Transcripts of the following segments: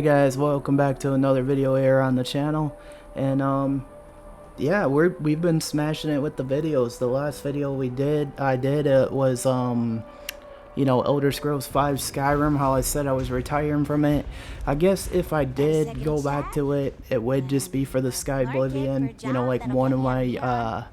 Hey guys, welcome back to another video here on the channel. And yeah, we've been smashing it with the videos. The last video I did was you know, Elder Scrolls 5 Skyrim, how I said I was retiring from it. I guess if I did go back to it, it would just be for the Sky Oblivion. You know, like one of my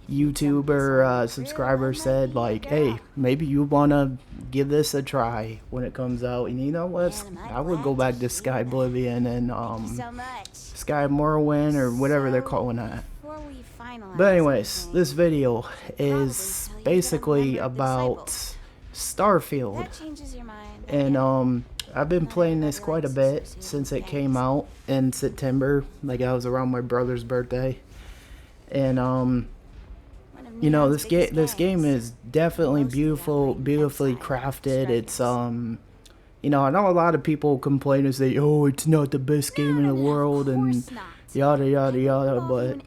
YouTuber subscribers said, like, hey, maybe you wanna give this a try when it comes out. And you know what, I would go back to Sky Oblivion and Sky Morrowind or whatever they're calling that. But anyways, this video is basically about Starfield, and I've been playing this quite a bit since it came out in September. Like, I was around my brother's birthday, and you know, this game is definitely beautifully crafted. It's you know, I know a lot of people complain and say, oh, it's not the best game in the world and yada yada yada, but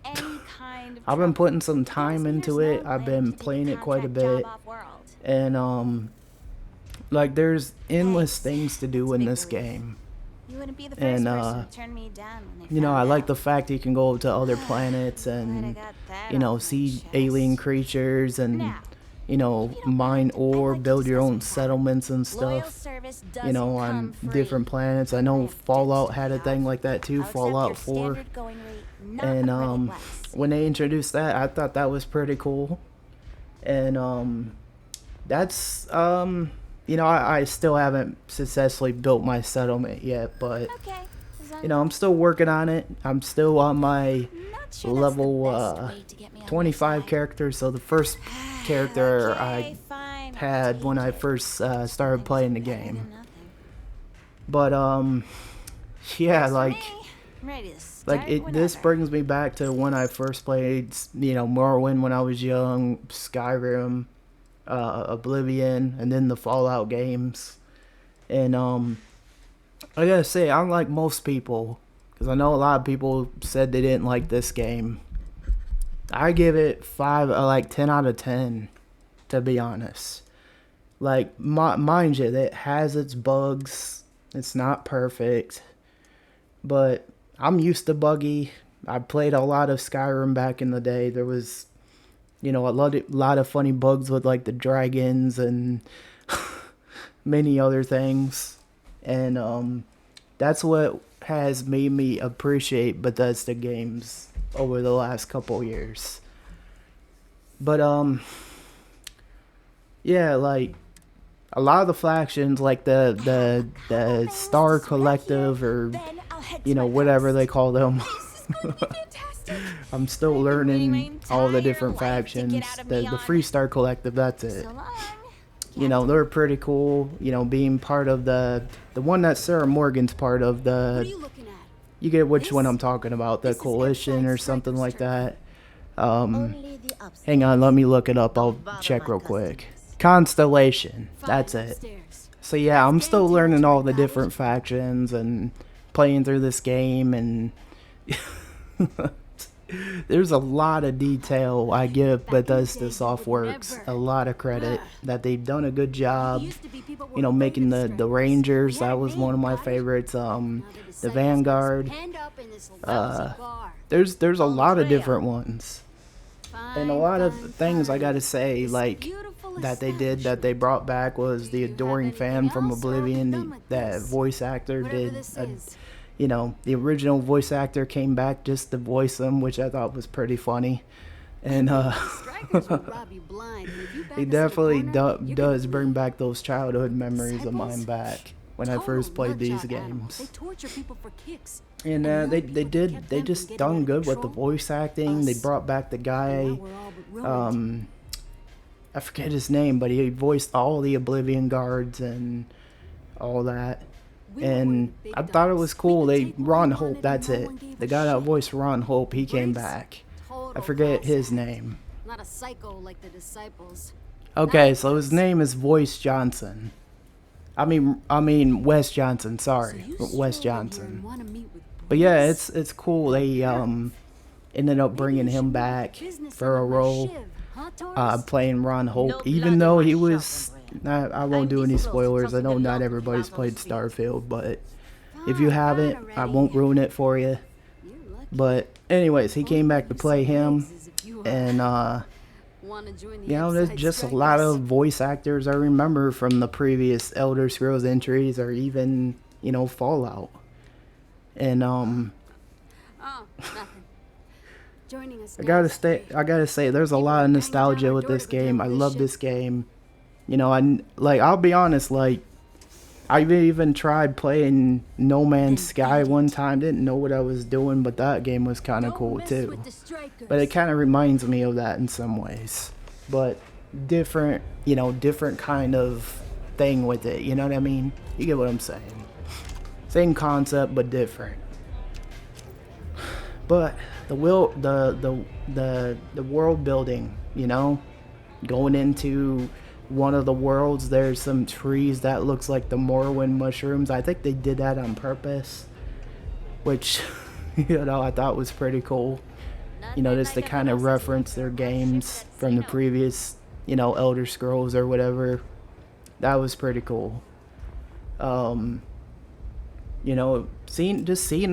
I've been putting some time into it. I've been playing it quite a bit, and like, there's endless things to do in this game. And you know, I like the fact you can go to other planets and, you know, see alien creatures and, you know, mine ore, build your own settlements and stuff, you know, on different planets. I know Fallout had a thing like that too, Fallout 4. And when they introduced that, I thought that was pretty cool. And that's you know, I still haven't successfully built my settlement yet, but you know, I'm still working on it. I'm still on my level 25 character. So the first character I had when I first started playing the game. But yeah, this brings me back to when I first played, you know, Morrowind when I was young, Skyrim, Oblivion, and then the Fallout games. And I gotta say, unlike most people, because I know a lot of people said they didn't like this game, I give it 10 out of 10, to be honest. Like, mind you, it has its bugs. It's not perfect, but I'm used to buggy. I played a lot of Skyrim back in the day. There was, you know, a lot of funny bugs with, like, the dragons and many other things. And that's what has made me appreciate Bethesda games over the last couple years. But yeah, like, a lot of the factions, like the Star Collective, or, you know, whatever they call them. I'm still learning all the different factions. The Free Star Collective, that's it. You know, they're pretty cool. You know, being part of the one that Sarah Morgan's part of, you get which one I'm talking about, the Coalition or something like that. Hang on, let me look it up. I'll check real quick. Constellation, that's it. So yeah, I'm still learning all the different factions and playing through this game, and there's a lot of detail. I give Bethesda Softworks a lot of credit that they've done a good job, you know, making the Rangers. That was one of my favorites. The Vanguard. There's a lot of different ones, and a lot of things I gotta say, like, that they brought back was the Adoring Fan from Oblivion. That voice actor did you know, the original voice actor came back just to voice him, which I thought was pretty funny. And he definitely does bring back those childhood memories of mine back when I first played these games. And they just done good with the voice acting. They brought back the guy, I forget his name, but he voiced all the Oblivion guards and all that. And I thought it was cool. Ron Hope, that's it. The guy that voiced Ron Hope, he came back. I forget his name. Not a psycho like the disciples. Okay, so his name is Voice Johnson. I mean Wes Johnson, sorry. Wes Johnson. But yeah, it's cool. They ended up bringing him back for a role, playing Ron Hope, even though he was, I won't do any spoilers. I know not everybody's played Starfield, but If you haven't, I won't ruin it for you. But anyways, he came back to play him, and you know, there's just a lot of voice actors I remember from the previous Elder Scrolls entries, or even, you know, Fallout. And I gotta say, there's a lot of nostalgia with this game. I love this game. You know, I'll be honest, like, I even tried playing No Man's Sky one time. Didn't know what I was doing, but that game was kind of cool too. But it kind of reminds me of that in some ways. But different, you know, different kind of thing with it. You know what I mean? You get what I'm saying? Same concept, but different. But the world building, you know, going into one of the worlds, there's some trees that looks like the Morrowind mushrooms. I think they did that on purpose, which, you know, I thought was pretty cool. You know, just to kind of reference their games from the previous, you know, Elder Scrolls or whatever. That was pretty cool. You know, seeing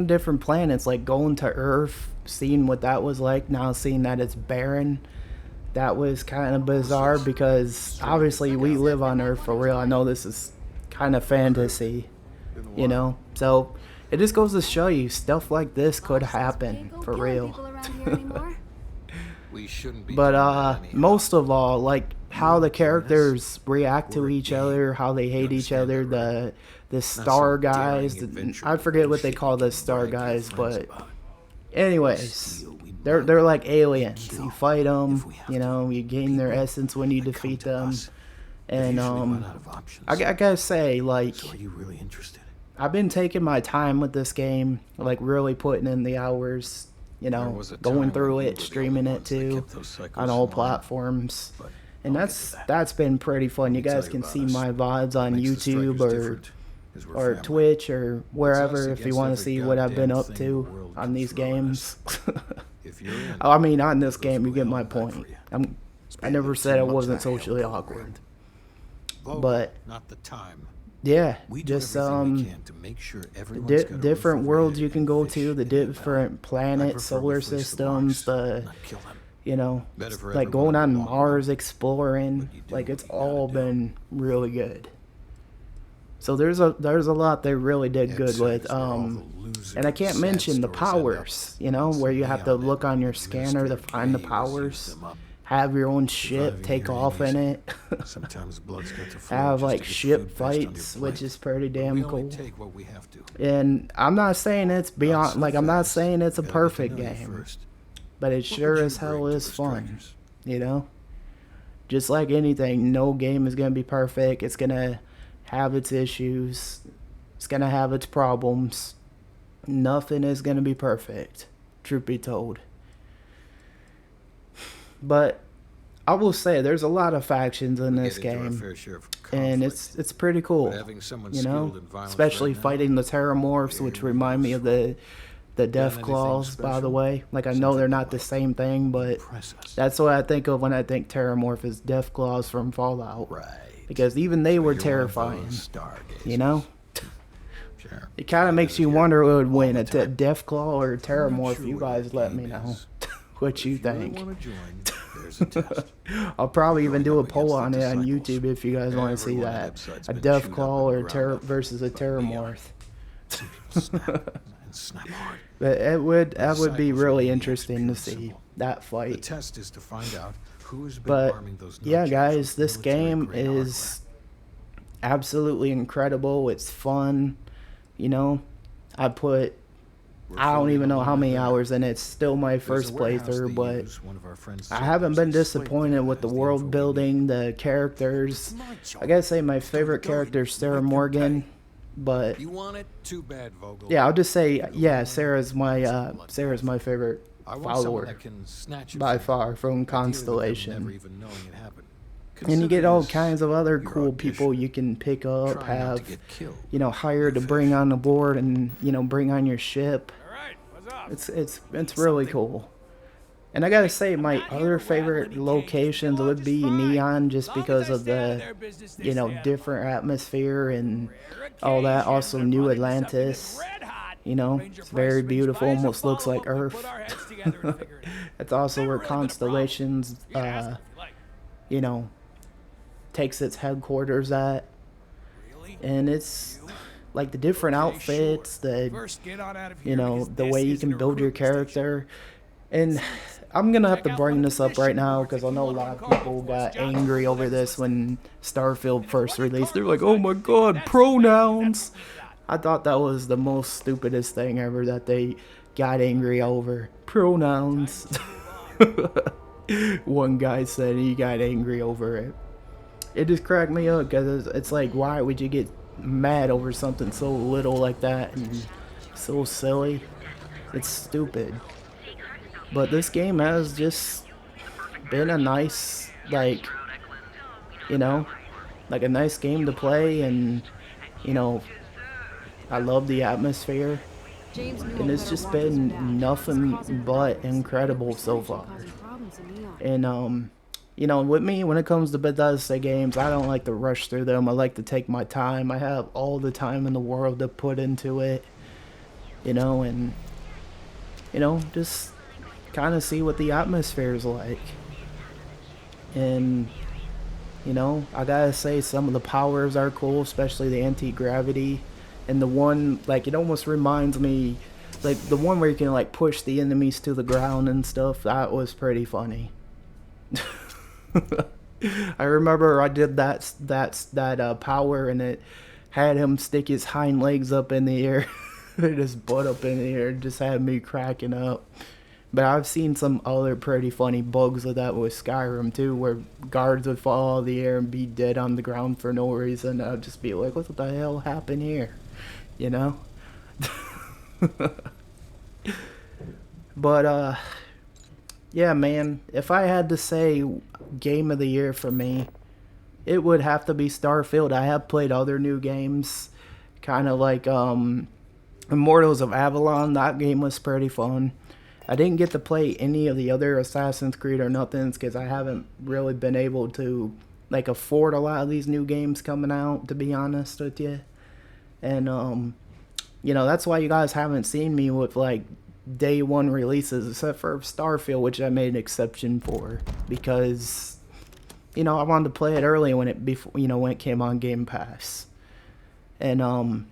different planets, like going to Earth, seeing what that was like, now seeing that it's barren. That was kind of bizarre because obviously we live on Earth for real. I know this is kind of fantasy, you know, so it just goes to show you stuff like this could happen for real. But most of all, like how the characters react to each other, how they hate each other, the star guys, I forget what they call the star guys, but anyways, they're like aliens. You fight them, you know, you gain their essence when you defeat them. And I gotta say, like, I've been taking my time with this game, like really putting in the hours, you know, going through it, streaming it too, on all platforms. And that's been pretty fun. You guys can see my VODs on YouTube or Twitch or wherever if you want to see what I've been up to on these games. I mean, on this game, you get my point. I never said I wasn't socially awkward. But yeah, just different worlds you can go to, the different planets, solar systems, you know, like going on Mars, exploring, like it's all been really good. So there's a lot they really did good with, and I can't mention the powers, you know, where you have to look on your scanner to find the powers, have your own ship, take off in it, have like ship fights, which is pretty damn cool. And I'm not saying it's beyond, like, I'm not saying it's a perfect game, but it sure as hell is fun, you know? Just like anything, no game is going to be perfect. It's going to have its issues. It's going to have its problems. Nothing is going to be perfect, truth be told. But I will say there's a lot of factions in this game, and it's pretty cool, you know, especially fighting the Terramorphs, which remind me of the Death Claws, by the way. Like, I know they're not the same thing, but that's what I think of when I think Terramorph is Death Claws from Fallout. Because even they were terrifying, you know? It kind of makes you wonder who would win, a Death Claw or a Terramorph. You guys let me know what you think. I'll probably even do a poll on it on YouTube if you guys want to see that. A Death Claw or versus a Terramorph. But that would be really interesting to see that fight. But yeah, guys, this game is absolutely incredible. It's fun, you know. I don't even know how many hours in it. It's still my first playthrough, but I haven't been disappointed with the world building, the characters. I gotta say my favorite character is Sarah Morgan, but yeah, I'll just say, yeah, Sarah's my favorite follower by far from Constellation. And you get all kinds of other cool people you can pick up, have, you know, hire to bring on the board and, you know, bring on your ship. It's really cool. And I gotta say, my other favorite locations would be Neon, just because of the, you know, different atmosphere and all that. Also, New Atlantis, you know, it's very beautiful, almost looks like Earth. That's also where Constellations, you know, takes its headquarters at. And it's like the different outfits, the, you know, the way you can build your character. And I'm gonna have to bring this up right now because I know a lot of people got angry over this when Starfield first released. They're like, oh my god, pronouns. I thought that was the most stupidest thing ever that they got angry over. Pronouns. One guy said he got angry over it. It just cracked me up because it's like, why would you get mad over something so little like that and so silly? It's stupid. But this game has just been a nice, like, you know, like a nice game to play, and, you know, I love the atmosphere, and it's just been nothing but incredible so far. And, you know, with me, when it comes to Bethesda games, I don't like to rush through them. I like to take my time. I have all the time in the world to put into it, you know, and, you know, just kind of see what the atmosphere is like. And, you know, I gotta say, some of the powers are cool, especially the anti-gravity. And the one, like, it almost reminds me, like, the one where you can, like, push the enemies to the ground and stuff. That was pretty funny. I remember I did that power, and it had him stick his hind legs up in the air. His butt up in the air. It just had me cracking up. But I've seen some other pretty funny bugs of that with Skyrim too, where guards would fall out of the air and be dead on the ground for no reason. I'd just be like, what the hell happened here? You know? But, yeah, man, if I had to say game of the year for me, it would have to be Starfield. I have played other new games, kind of like, Immortals of Avalon. That game was pretty fun. I didn't get to play any of the other Assassin's Creed or nothing because I haven't really been able to, like, afford a lot of these new games coming out, to be honest with you. And, you know, that's why you guys haven't seen me with, like, day one releases, except for Starfield, which I made an exception for, because, you know, I wanted to play it early when it came on Game Pass. And,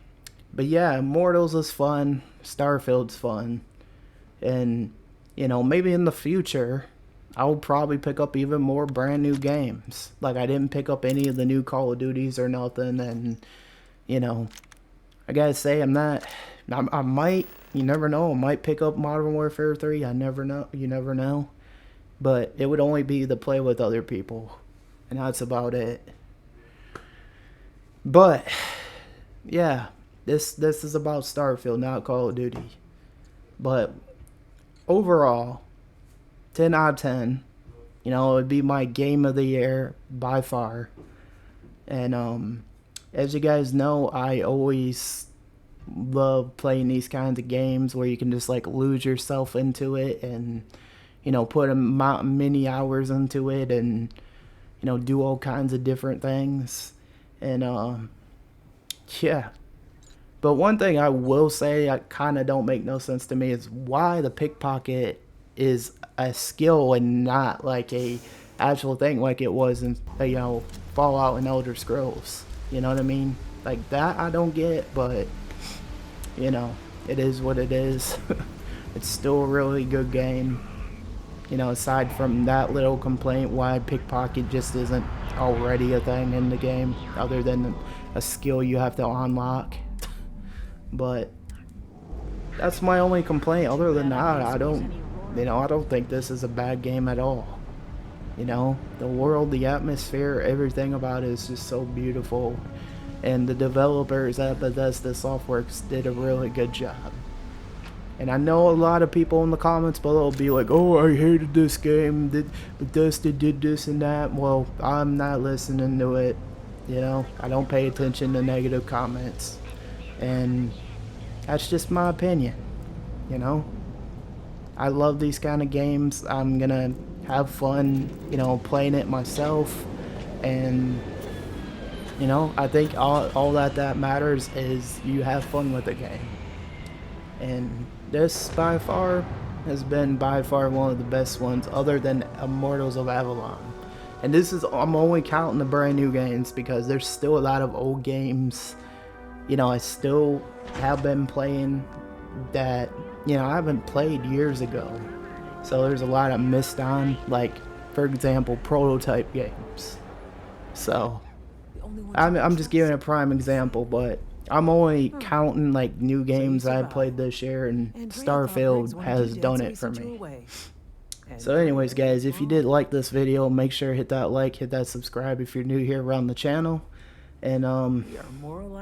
but yeah, Immortals is fun, Starfield's fun. And, you know, maybe in the future, I'll probably pick up even more brand new games. Like, I didn't pick up any of the new Call of Duties or nothing. And, you know, I gotta say, I might, you never know, I might pick up Modern Warfare 3. I never know, you never know. But it would only be to play with other people. And that's about it. But, yeah, this is about Starfield, not Call of Duty. But overall, 10 out of 10. You know, it would be my game of the year by far. And as you guys know, I always love playing these kinds of games where you can just, like, lose yourself into it and, you know, put many hours into it and, you know, do all kinds of different things. And yeah. But one thing I will say, I kind of don't make no sense to me, is why the pickpocket is a skill and not like a actual thing like it was in, you know, Fallout and Elder Scrolls. You know what I mean? Like, that I don't get, but, you know, it is what it is. It's still a really good game. You know, aside from that little complaint, why pickpocket just isn't already a thing in the game, other than a skill you have to unlock. But that's my only complaint. Other than that, I don't think this is a bad game at all. You know, the world, the atmosphere, everything about it is just so beautiful. And the developers at Bethesda Softworks did a really good job. And I know a lot of people in the comments below will be like, oh, I hated this game, Bethesda did this and that. Well, I'm not listening to it. You know, I don't pay attention to negative comments. And that's just my opinion, you know. I love these kind of games. I'm gonna have fun, you know, playing it myself. And, you know, I think all that matters is you have fun with the game. And this by far has been by far one of the best ones other than Immortals of Avalon. And this is, I'm only counting the brand new games because there's still a lot of old games, you know, I still have been playing that, you know, I haven't played years ago. So there's a lot I missed on, like, for example, prototype games. So I'm just giving a prime example, but I'm only counting like new games I played this year, and Starfield has done it for me. So anyways guys, if you did like this video, make sure to hit that like, hit that subscribe if you're new here around the channel. And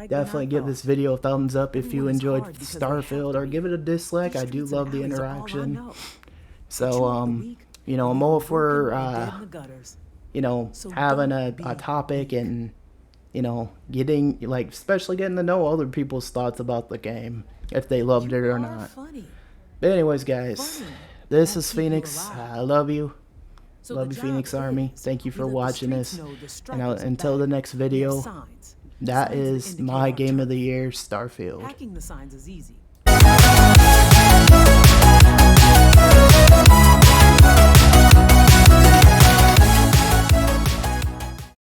definitely give this video a thumbs up if you enjoyed Starfield, or give it a dislike. I do love the interaction. So you know, I'm all for you know, having a topic and, you know, getting, like, especially getting to know other people's thoughts about the game, if they loved it or not. But anyways guys, this is Phoenix. I love you. Love you, Phoenix Army. Thank you for watching this. And until the next video, that is my game of the year, Starfield. Hacking the signs is easy.